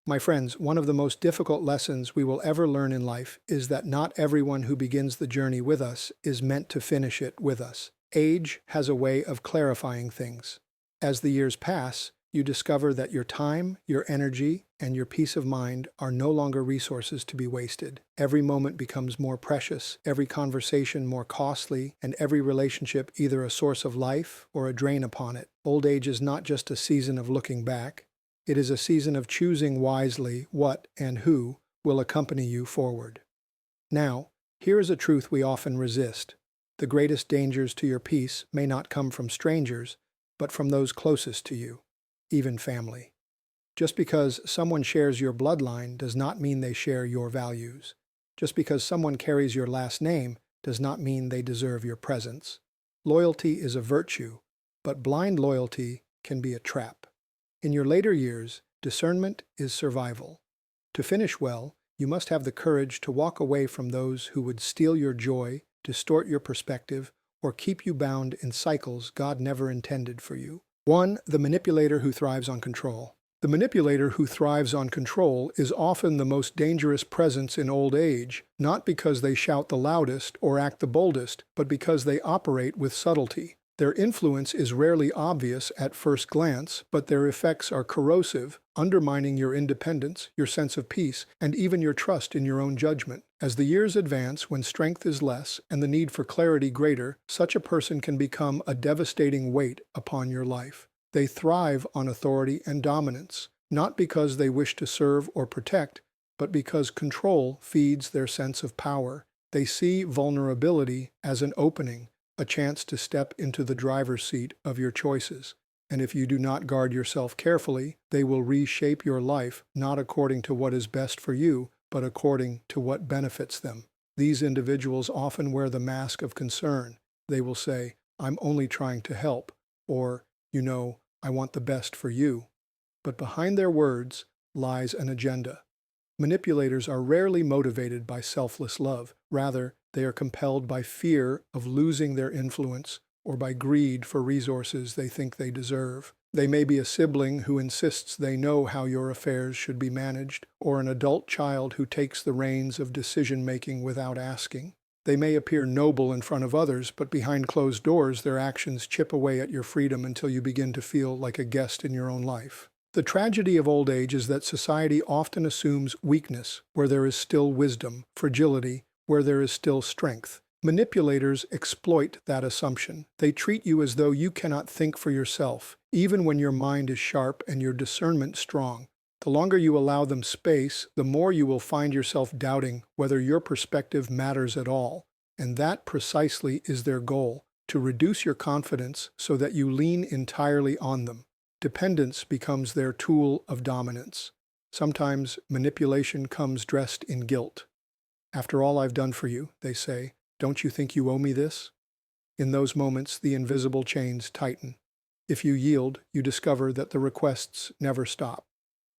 My friends, one of the most difficult lessons we will ever learn in life is that not everyone who begins the journey with us is meant to finish it with us. Age has a way of clarifying things. As the years pass, you discover that your time, your energy, and your peace of mind are no longer resources to be wasted. Every moment becomes more precious, every conversation more costly, and every relationship either a source of life or a drain upon it. Old age is not just a season of looking back. It is a season of choosing wisely what and who will accompany you forward. Now, here is a truth we often resist. The greatest dangers to your peace may not come from strangers, but from those closest to you, even family. Just because someone shares your bloodline does not mean they share your values. Just because someone carries your last name does not mean they deserve your presence. Loyalty is a virtue, but blind loyalty can be a trap. In your later years, discernment is survival. To finish well, you must have the courage to walk away from those who would steal your joy, distort your perspective, or keep you bound in cycles God never intended for you. 1. The manipulator who thrives on control. The manipulator who thrives on control is often the most dangerous presence in old age, not because they shout the loudest or act the boldest, but because they operate with subtlety. Their influence is rarely obvious at first glance, but their effects are corrosive, undermining your independence, your sense of peace, and even your trust in your own judgment. As the years advance, when strength is less and the need for clarity greater, such a person can become a devastating weight upon your life. They thrive on authority and dominance, not because they wish to serve or protect, but because control feeds their sense of power. They see vulnerability as an opening, a chance to step into the driver's seat of your choices. And if you do not guard yourself carefully, they will reshape your life not according to what is best for you, but according to what benefits them. These individuals often wear the mask of concern. They will say, "I'm only trying to help," or, "I want the best for you." But behind their words lies an agenda. Manipulators are rarely motivated by selfless love. Rather, they are compelled by fear of losing their influence or by greed for resources they think they deserve. They may be a sibling who insists they know how your affairs should be managed, or an adult child who takes the reins of decision-making without asking. They may appear noble in front of others, but behind closed doors, their actions chip away at your freedom until you begin to feel like a guest in your own life. The tragedy of old age is that society often assumes weakness where there is still wisdom, fragility where there is still strength. Manipulators exploit that assumption. They treat you as though you cannot think for yourself, even when your mind is sharp and your discernment strong. The longer you allow them space, the more you will find yourself doubting whether your perspective matters at all. And that precisely is their goal, to reduce your confidence so that you lean entirely on them. Dependence becomes their tool of dominance. Sometimes manipulation comes dressed in guilt. "After all I've done for you," they say, "don't you think you owe me this?" In those moments, the invisible chains tighten. If you yield, you discover that the requests never stop.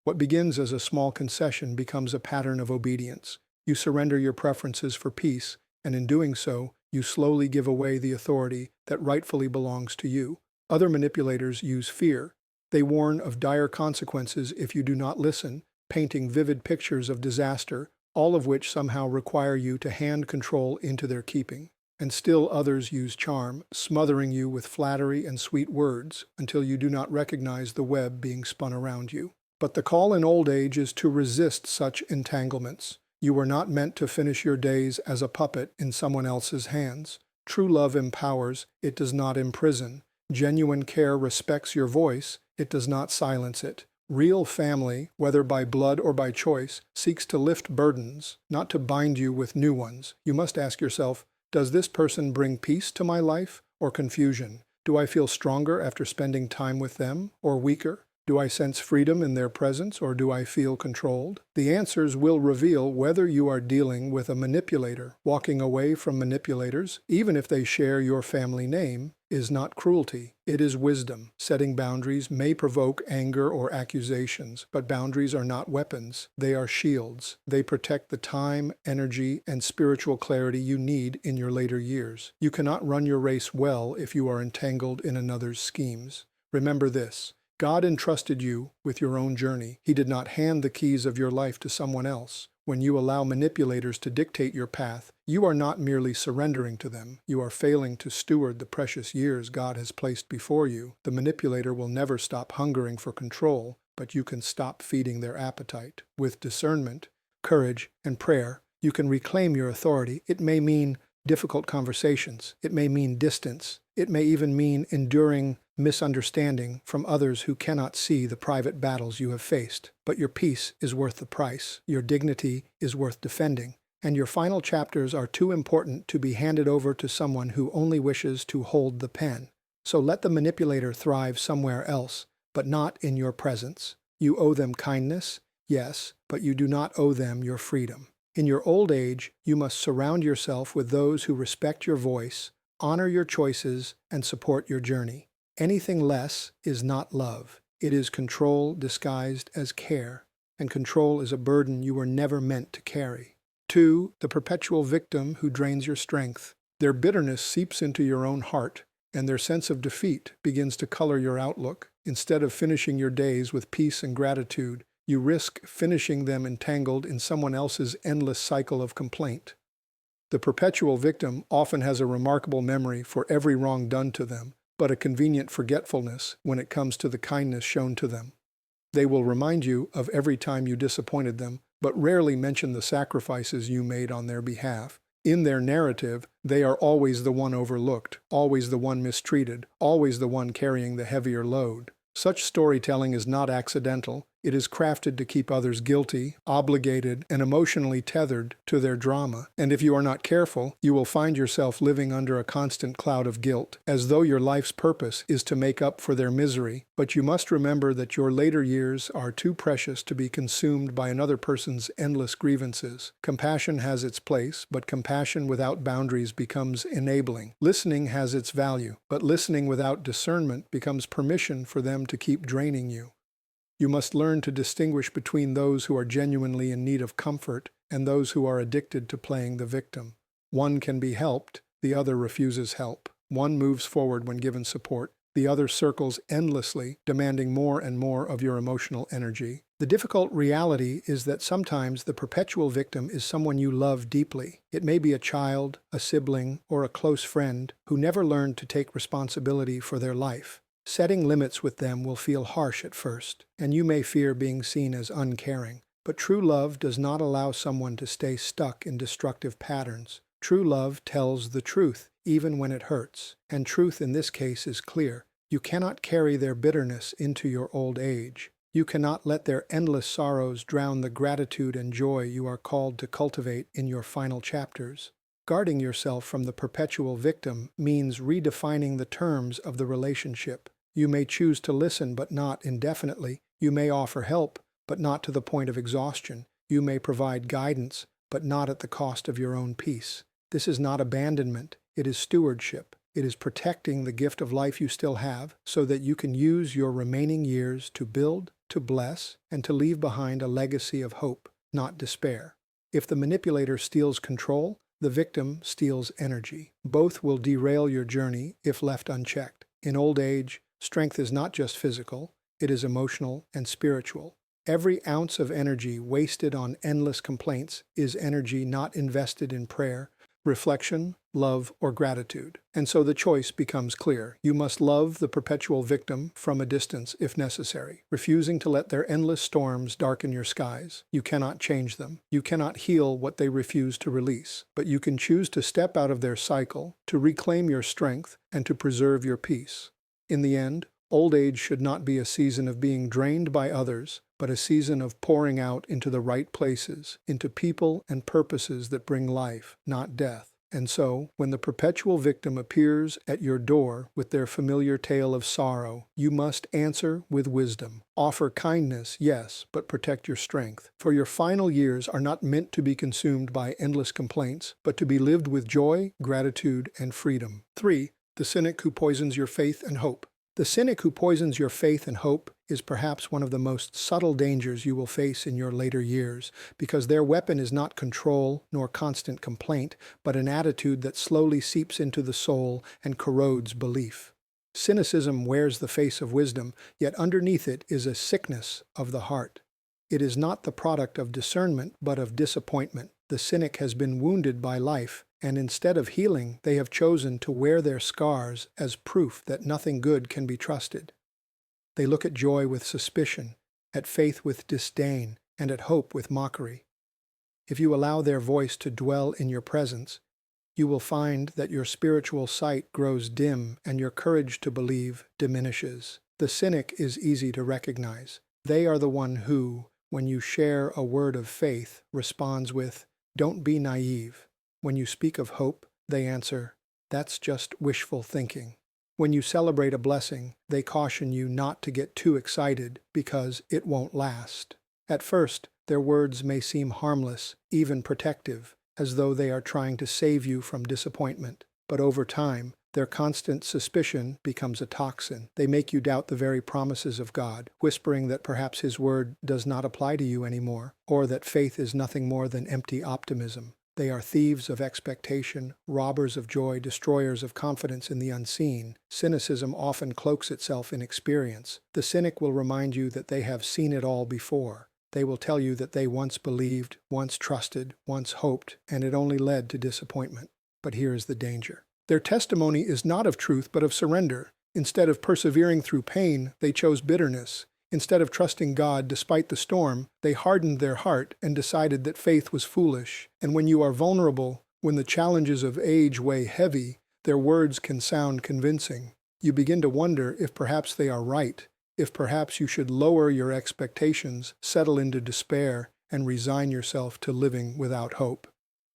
What begins as a small concession becomes a pattern of obedience. You surrender your preferences for peace, and in doing so, you slowly give away the authority that rightfully belongs to you. Other manipulators use fear. They warn of dire consequences if you do not listen, painting vivid pictures of disaster, all of which somehow require you to hand control into their keeping. And still others use charm, smothering you with flattery and sweet words until you do not recognize the web being spun around you. But the call in old age is to resist such entanglements. You were not meant to finish your days as a puppet in someone else's hands. True love empowers, it does not imprison. Genuine care respects your voice, it does not silence it. Real family, whether by blood or by choice, seeks to lift burdens, not to bind you with new ones. You must ask yourself, does this person bring peace to my life or confusion? Do I feel stronger after spending time with them or weaker? Do I sense freedom in their presence or do I feel controlled? The answers will reveal whether you are dealing with a manipulator. Walking away from manipulators, even if they share your family name, is not cruelty. It is wisdom. Setting boundaries may provoke anger or accusations, but boundaries are not weapons. They are shields. They protect the time, energy, and spiritual clarity you need in your later years. You cannot run your race well if you are entangled in another's schemes. Remember this. God entrusted you with your own journey. He did not hand the keys of your life to someone else. When you allow manipulators to dictate your path, you are not merely surrendering to them, you are failing to steward the precious years God has placed before you. The manipulator will never stop hungering for control, but you can stop feeding their appetite. With discernment, courage, and prayer, you can reclaim your authority. It may mean difficult conversations. It may mean distance. It may even mean enduring misunderstanding from others who cannot see the private battles you have faced. But your peace is worth the price. Your dignity is worth defending. And your final chapters are too important to be handed over to someone who only wishes to hold the pen. So let the manipulator thrive somewhere else, but not in your presence. You owe them kindness, yes, but you do not owe them your freedom. In your old age, you must surround yourself with those who respect your voice, honor your choices, and support your journey. Anything less is not love. It is control disguised as care, and control is a burden you were never meant to carry. 2. The perpetual victim who drains your strength. Their bitterness seeps into your own heart, and their sense of defeat begins to color your outlook. Instead of finishing your days with peace and gratitude, you risk finishing them entangled in someone else's endless cycle of complaint. The perpetual victim often has a remarkable memory for every wrong done to them, but a convenient forgetfulness when it comes to the kindness shown to them. They will remind you of every time you disappointed them, but rarely mention the sacrifices you made on their behalf. In their narrative, they are always the one overlooked, always the one mistreated, always the one carrying the heavier load. Such storytelling is not accidental. It is crafted to keep others guilty, obligated, and emotionally tethered to their drama. And if you are not careful, you will find yourself living under a constant cloud of guilt, as though your life's purpose is to make up for their misery. But you must remember that your later years are too precious to be consumed by another person's endless grievances. Compassion has its place, but compassion without boundaries becomes enabling. Listening has its value, but listening without discernment becomes permission for them to keep draining you. You must learn to distinguish between those who are genuinely in need of comfort and those who are addicted to playing the victim. One can be helped, the other refuses help. One moves forward when given support, the other circles endlessly, demanding more and more of your emotional energy. The difficult reality is that sometimes the perpetual victim is someone you love deeply. It may be a child, a sibling, or a close friend who never learned to take responsibility for their life. Setting limits with them will feel harsh at first, and you may fear being seen as uncaring. But true love does not allow someone to stay stuck in destructive patterns. True love tells the truth, even when it hurts. And truth in this case is clear. You cannot carry their bitterness into your old age. You cannot let their endless sorrows drown the gratitude and joy you are called to cultivate in your final chapters. Guarding yourself from the perpetual victim means redefining the terms of the relationship. You may choose to listen, but not indefinitely. You may offer help, but not to the point of exhaustion. You may provide guidance, but not at the cost of your own peace. This is not abandonment. It is stewardship. It is protecting the gift of life you still have so that you can use your remaining years to build, to bless, and to leave behind a legacy of hope, not despair. If the manipulator steals control, the victim steals energy. Both will derail your journey if left unchecked. In old age, strength is not just physical, it is emotional and spiritual. Every ounce of energy wasted on endless complaints is energy not invested in prayer, reflection, love, or gratitude. And so the choice becomes clear. You must love the perpetual victim from a distance if necessary, refusing to let their endless storms darken your skies. You cannot change them. You cannot heal what they refuse to release. But you can choose to step out of their cycle, to reclaim your strength, and to preserve your peace. In the end, old age should not be a season of being drained by others, but a season of pouring out into the right places, into people and purposes that bring life, not death. And so, when the perpetual victim appears at your door with their familiar tale of sorrow, you must answer with wisdom. Offer kindness, yes, but protect your strength. For your final years are not meant to be consumed by endless complaints, but to be lived with joy, gratitude, and freedom. 3. The cynic who poisons your faith and hope. The cynic who poisons your faith and hope is perhaps one of the most subtle dangers you will face in your later years, because their weapon is not control nor constant complaint, but an attitude that slowly seeps into the soul and corrodes belief. Cynicism wears the face of wisdom, yet underneath it is a sickness of the heart. It is not the product of discernment, but of disappointment. The cynic has been wounded by life, and instead of healing, they have chosen to wear their scars as proof that nothing good can be trusted. They look at joy with suspicion, at faith with disdain, and at hope with mockery. If you allow their voice to dwell in your presence, you will find that your spiritual sight grows dim and your courage to believe diminishes. The cynic is easy to recognize. They are the one who, when you share a word of faith, responds with, "Don't be naive." When you speak of hope, they answer, "That's just wishful thinking." When you celebrate a blessing, they caution you not to get too excited because it won't last. At first, their words may seem harmless, even protective, as though they are trying to save you from disappointment. But over time, their constant suspicion becomes a toxin. They make you doubt the very promises of God, whispering that perhaps His word does not apply to you anymore, or that faith is nothing more than empty optimism. They are thieves of expectation, robbers of joy, destroyers of confidence in the unseen. Cynicism often cloaks itself in experience. The cynic will remind you that they have seen it all before. They will tell you that they once believed, once trusted, once hoped, and it only led to disappointment. But here is the danger. Their testimony is not of truth, but of surrender. Instead of persevering through pain, they chose bitterness. Instead of trusting God despite the storm, they hardened their heart and decided that faith was foolish. And when you are vulnerable, when the challenges of age weigh heavy, their words can sound convincing. You begin to wonder if perhaps they are right, if perhaps you should lower your expectations, settle into despair, and resign yourself to living without hope.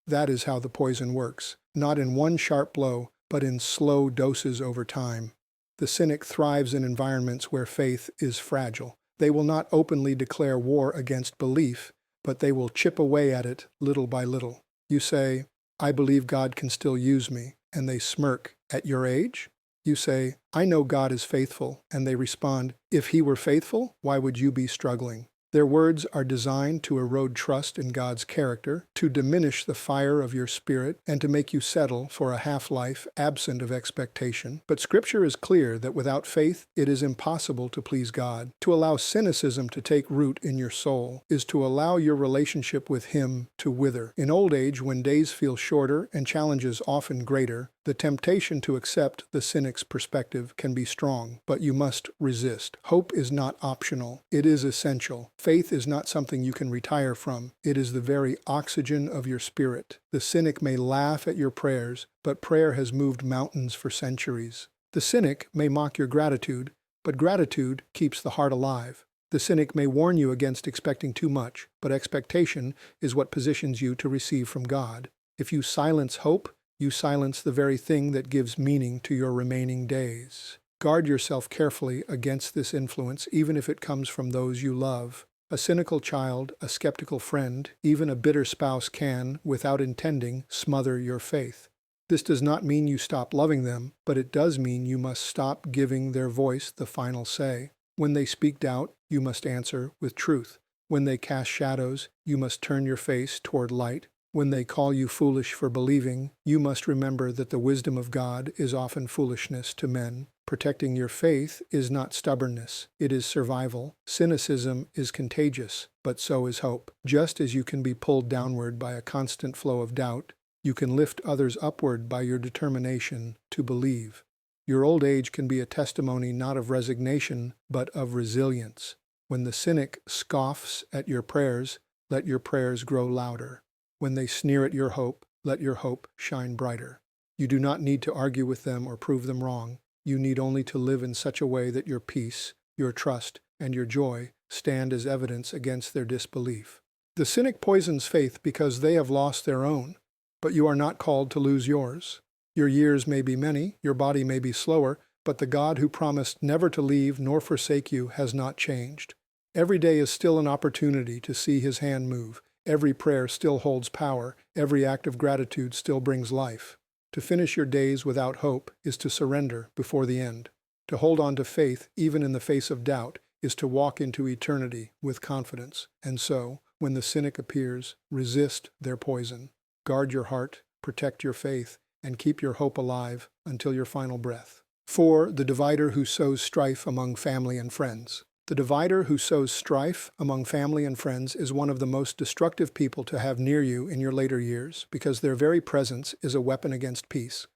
That is how the poison works, not in one sharp blow, but in slow doses over time. The cynic thrives in environments where faith is fragile. They will not openly declare war against belief, but they will chip away at it little by little. You say, "I believe God can still use me," and they smirk. "At your age?" You say, "I know God is faithful," and they respond, "If He were faithful, why would you be struggling?" Their words are designed to erode trust in God's character, to diminish the fire of your spirit, and to make you settle for a half-life absent of expectation. But Scripture is clear that without faith, it is impossible to please God. To allow cynicism to take root in your soul is to allow your relationship with Him to wither. In old age, when days feel shorter and challenges often greater, the temptation to accept the cynic's perspective can be strong, but you must resist. Hope is not optional. It is essential. Faith is not something you can retire from. It is the very oxygen of your spirit. The cynic may laugh at your prayers, but prayer has moved mountains for centuries. The cynic may mock your gratitude, but gratitude keeps the heart alive. The cynic may warn you against expecting too much, but expectation is what positions you to receive from God. If you silence hope, you silence the very thing that gives meaning to your remaining days. Guard yourself carefully against this influence, even if it comes from those you love. A cynical child, a skeptical friend, even a bitter spouse can, without intending, smother your faith. This does not mean you stop loving them, but it does mean you must stop giving their voice the final say. When they speak doubt, you must answer with truth. When they cast shadows, you must turn your face toward light. When they call you foolish for believing, you must remember that the wisdom of God is often foolishness to men. Protecting your faith is not stubbornness, it is survival. Cynicism is contagious, but so is hope. Just as you can be pulled downward by a constant flow of doubt, you can lift others upward by your determination to believe. Your old age can be a testimony not of resignation, but of resilience. When the cynic scoffs at your prayers, let your prayers grow louder. When they sneer at your hope, let your hope shine brighter. You do not need to argue with them or prove them wrong. You need only to live in such a way that your peace, your trust, and your joy stand as evidence against their disbelief. The cynic poisons faith because they have lost their own, but you are not called to lose yours. Your years may be many, your body may be slower, but the God who promised never to leave nor forsake you has not changed. Every day is still an opportunity to see His hand move. Every prayer still holds power. Every act of gratitude still brings life. To finish your days without hope is to surrender before the end. To hold on to faith, even in the face of doubt, is to walk into eternity with confidence. And so, when the cynic appears, resist their poison. Guard your heart, protect your faith, and keep your hope alive until your final breath. 4. The divider who sows strife among family and friends. The divider who sows strife among family and friends is one of the most destructive people to have near you in your later years because their very presence is a weapon against peace.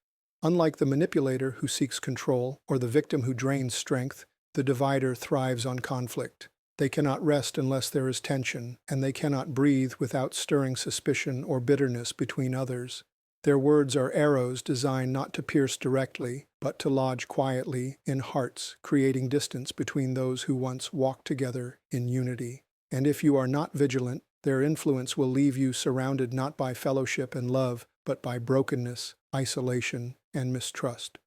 Unlike the manipulator who seeks control or the victim who drains strength, the divider thrives on conflict. They cannot rest unless there is tension, and they cannot breathe without stirring suspicion or bitterness between others. Their words are arrows designed not to pierce directly, but to lodge quietly in hearts, creating distance between those who once walked together in unity. And if you are not vigilant, their influence will leave you surrounded not by fellowship and love, but by brokenness, isolation, and mistrust.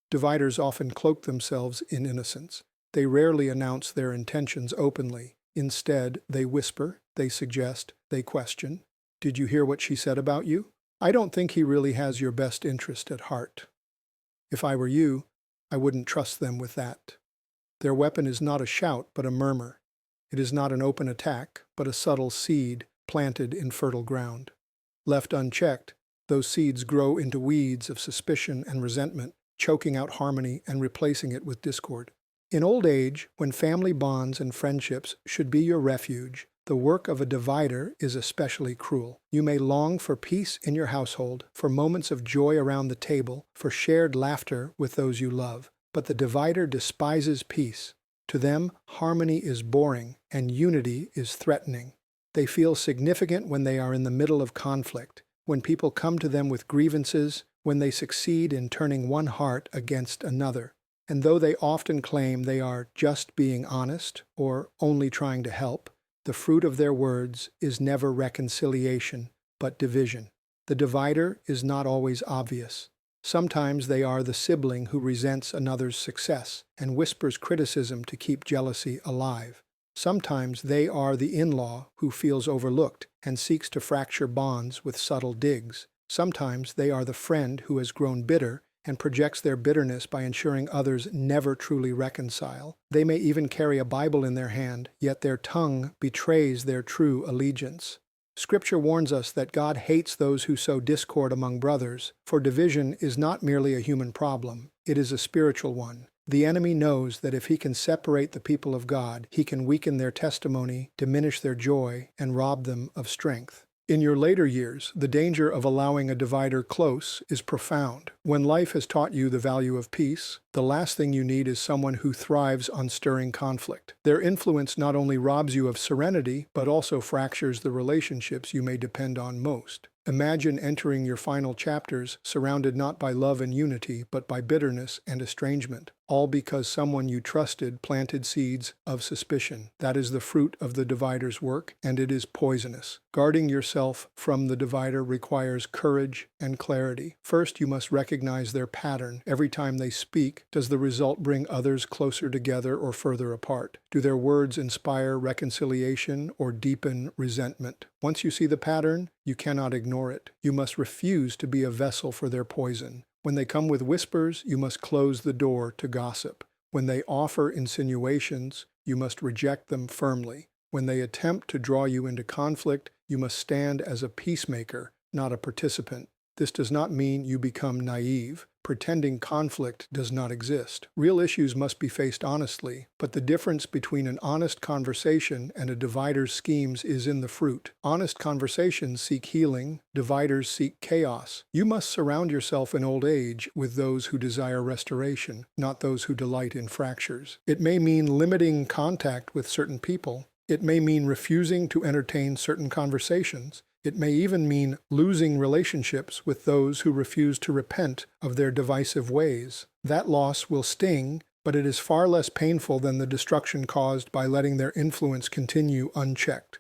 Dividers often cloak themselves in innocence. They rarely announce their intentions openly. Instead, they whisper, they suggest, they question. Did you hear what she said about you? I don't think he really has your best interest at heart. If I were you, I wouldn't trust them with that. Their weapon is not a shout, but a murmur. It is not an open attack, but a subtle seed planted in fertile ground. Left unchecked, those seeds grow into weeds of suspicion and resentment, choking out harmony and replacing it with discord. In old age, when family bonds and friendships should be your refuge, the work of a divider is especially cruel. You may long for peace in your household, for moments of joy around the table, for shared laughter with those you love. But the divider despises peace. To them, harmony is boring and unity is threatening. They feel significant when they are in the middle of conflict, when people come to them with grievances, when they succeed in turning one heart against another. And though they often claim they are just being honest or only trying to help, the fruit of their words is never reconciliation, but division. The divider is not always obvious. Sometimes they are the sibling who resents another's success and whispers criticism to keep jealousy alive. Sometimes they are the in-law who feels overlooked and seeks to fracture bonds with subtle digs. Sometimes they are the friend who has grown bitter and projects their bitterness by ensuring others never truly reconcile. They may even carry a Bible in their hand, yet their tongue betrays their true allegiance. Scripture warns us that God hates those who sow discord among brothers, for division is not merely a human problem, it is a spiritual one. The enemy knows that if he can separate the people of God, he can weaken their testimony, diminish their joy, and rob them of strength. In your later years, the danger of allowing a divider close is profound. When life has taught you the value of peace, the last thing you need is someone who thrives on stirring conflict. Their influence not only robs you of serenity, but also fractures the relationships you may depend on most. Imagine entering your final chapters surrounded not by love and unity, but by bitterness and estrangement, all because someone you trusted planted seeds of suspicion. That is the fruit of the divider's work, and it is poisonous. Guarding yourself from the divider requires courage and clarity. First, you must recognize their pattern. Every time they speak, does the result bring others closer together or further apart? Do their words inspire reconciliation or deepen resentment? Once you see the pattern, you cannot ignore it. You must refuse to be a vessel for their poison. When they come with whispers, you must close the door to gossip. When they offer insinuations, you must reject them firmly. When they attempt to draw you into conflict, you must stand as a peacemaker, not a participant. This does not mean you become naive. Pretending conflict does not exist. Real issues must be faced honestly, but the difference between an honest conversation and a divider's schemes is in the fruit. Honest conversations seek healing, dividers seek chaos. You must surround yourself in old age with those who desire restoration, not those who delight in fractures. It may mean limiting contact with certain people. It may mean refusing to entertain certain conversations. It may even mean losing relationships with those who refuse to repent of their divisive ways. That loss will sting, but it is far less painful than the destruction caused by letting their influence continue unchecked.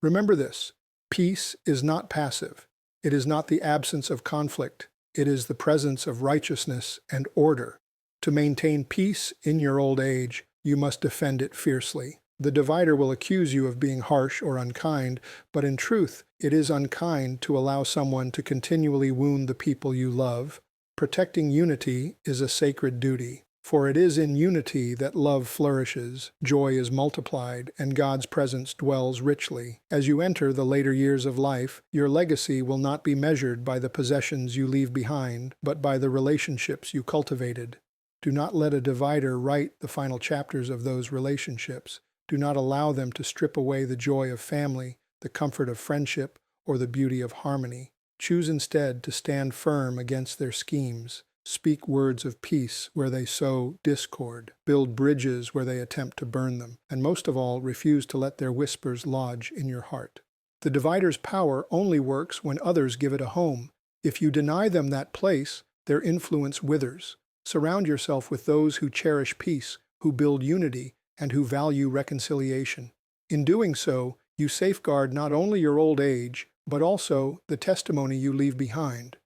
Remember this: peace is not passive. It is not the absence of conflict. It is the presence of righteousness and order. To maintain peace in your old age, you must defend it fiercely. The divider will accuse you of being harsh or unkind, but in truth, it is unkind to allow someone to continually wound the people you love. Protecting unity is a sacred duty, for it is in unity that love flourishes, joy is multiplied, and God's presence dwells richly. As you enter the later years of life, your legacy will not be measured by the possessions you leave behind, but by the relationships you cultivated. Do not let a divider write the final chapters of those relationships. Do not allow them to strip away the joy of family, the comfort of friendship, or the beauty of harmony. Choose instead to stand firm against their schemes. Speak words of peace where they sow discord. Build bridges where they attempt to burn them. And most of all, refuse to let their whispers lodge in your heart. The divider's power only works when others give it a home. If you deny them that place, their influence withers. Surround yourself with those who cherish peace, who build unity, and who value reconciliation. In doing so, you safeguard not only your old age, but also the testimony you leave behind.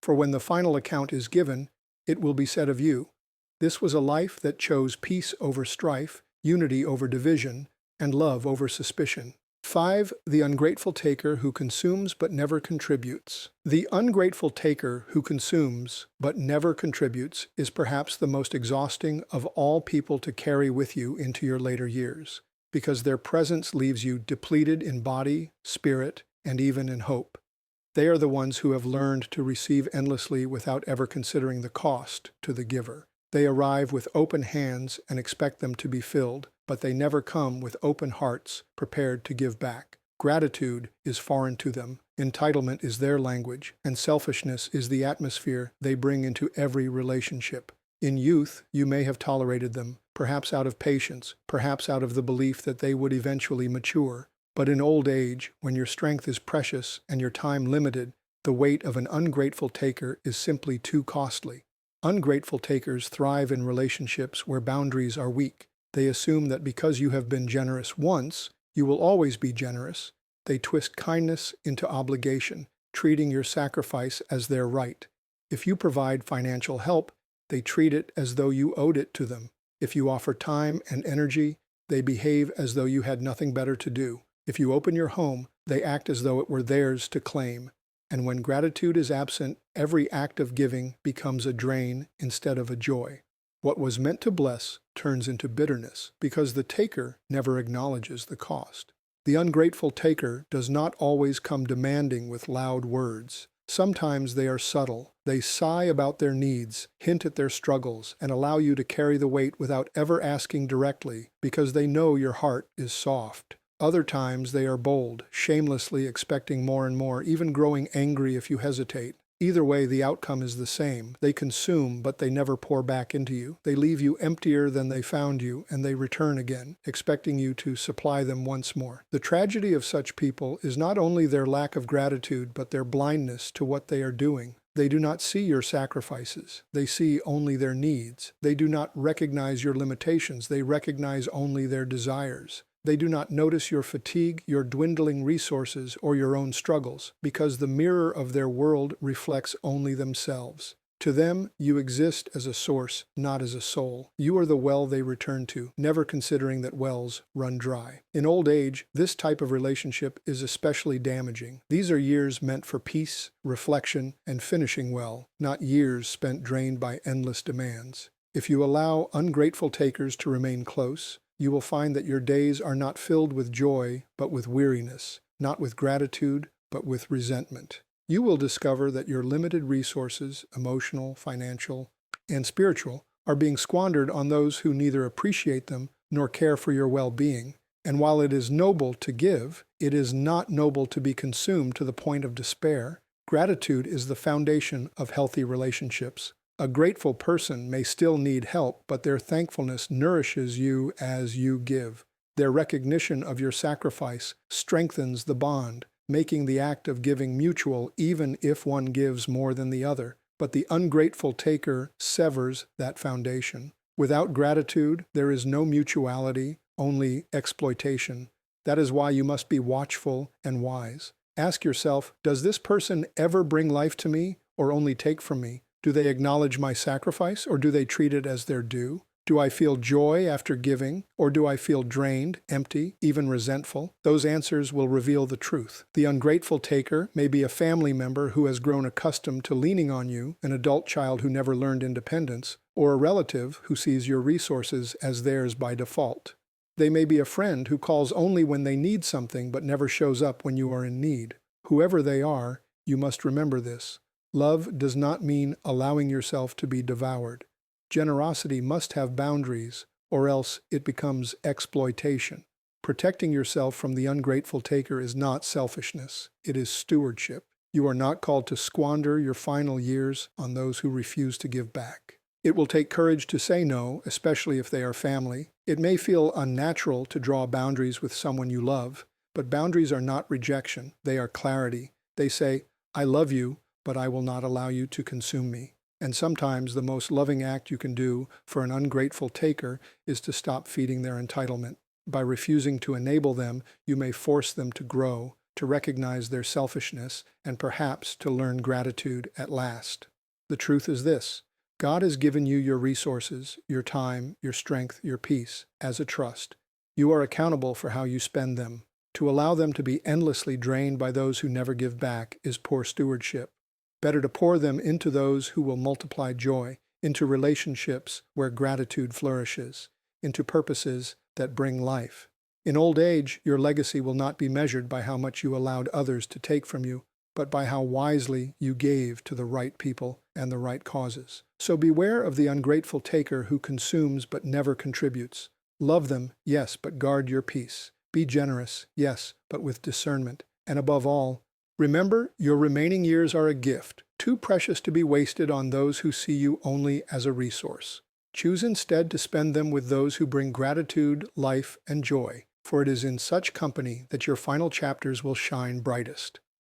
For when the final account is given, it will be said of you, "This was a life that chose peace over strife, unity over division, and love over suspicion." 5. The ungrateful taker who consumes but never contributes. The ungrateful taker who consumes but never contributes is perhaps the most exhausting of all people to carry with you into your later years, because their presence leaves you depleted in body, spirit, and even in hope. They are the ones who have learned to receive endlessly without ever considering the cost to the giver. They arrive with open hands and expect them to be filled, but they never come with open hearts prepared to give back. Gratitude is foreign to them, entitlement is their language, and selfishness is the atmosphere they bring into every relationship. In youth, you may have tolerated them, perhaps out of patience, perhaps out of the belief that they would eventually mature. But in old age, when your strength is precious and your time limited, the weight of an ungrateful taker is simply too costly. Ungrateful takers thrive in relationships where boundaries are weak. They assume that because you have been generous once, you will always be generous. They twist kindness into obligation, treating your sacrifice as their right. If you provide financial help, they treat it as though you owed it to them. If you offer time and energy, they behave as though you had nothing better to do. If you open your home, they act as though it were theirs to claim. And when gratitude is absent, every act of giving becomes a drain instead of a joy. What was meant to bless turns into bitterness because the taker never acknowledges the cost. The ungrateful taker does not always come demanding with loud words. Sometimes they are subtle. They sigh about their needs, hint at their struggles, and allow you to carry the weight without ever asking directly because they know your heart is soft. Other times they are bold, shamelessly expecting more and more, even growing angry if you hesitate. Either way, the outcome is the same. They consume, but they never pour back into you. They leave you emptier than they found you, and they return again, expecting you to supply them once more. The tragedy of such people is not only their lack of gratitude, but their blindness to what they are doing. They do not see your sacrifices. They see only their needs. They do not recognize your limitations. They recognize only their desires. They do not notice your fatigue, your dwindling resources, or your own struggles, because the mirror of their world reflects only themselves. To them, you exist as a source, not as a soul. You are the well they return to, never considering that wells run dry. In old age, this type of relationship is especially damaging. These are years meant for peace, reflection, and finishing well, not years spent drained by endless demands. If you allow ungrateful takers to remain close, you will find that your days are not filled with joy, but with weariness, not with gratitude, but with resentment. You will discover that your limited resources, emotional, financial, and spiritual, are being squandered on those who neither appreciate them nor care for your well-being. And while it is noble to give, it is not noble to be consumed to the point of despair. Gratitude is the foundation of healthy relationships. A grateful person may still need help, but their thankfulness nourishes you as you give. Their recognition of your sacrifice strengthens the bond, making the act of giving mutual even if one gives more than the other. But the ungrateful taker severs that foundation. Without gratitude, there is no mutuality, only exploitation. That is why you must be watchful and wise. Ask yourself, does this person ever bring life to me or only take from me? Do they acknowledge my sacrifice, or do they treat it as their due? Do I feel joy after giving, or do I feel drained, empty, even resentful? Those answers will reveal the truth. The ungrateful taker may be a family member who has grown accustomed to leaning on you, an adult child who never learned independence, or a relative who sees your resources as theirs by default. They may be a friend who calls only when they need something but never shows up when you are in need. Whoever they are, you must remember this. Love does not mean allowing yourself to be devoured. Generosity must have boundaries, or else it becomes exploitation. Protecting yourself from the ungrateful taker is not selfishness, it is stewardship. You are not called to squander your final years on those who refuse to give back. It will take courage to say no, especially if they are family. It may feel unnatural to draw boundaries with someone you love, but boundaries are not rejection, they are clarity. They say, I love you, but I will not allow you to consume me. And sometimes the most loving act you can do for an ungrateful taker is to stop feeding their entitlement. By refusing to enable them, you may force them to grow, to recognize their selfishness, and perhaps to learn gratitude at last. The truth is this: God has given you your resources, your time, your strength, your peace, as a trust. You are accountable for how you spend them. To allow them to be endlessly drained by those who never give back is poor stewardship. Better to pour them into those who will multiply joy, into relationships where gratitude flourishes, into purposes that bring life. In old age, your legacy will not be measured by how much you allowed others to take from you, but by how wisely you gave to the right people and the right causes. So beware of the ungrateful taker who consumes but never contributes. Love them, yes, but guard your peace. Be generous, yes, but with discernment. And above all, remember, your remaining years are a gift, too precious to be wasted on those who see you only as a resource. Choose instead to spend them with those who bring gratitude, life, and joy, for it is in such company that your final chapters will shine brightest.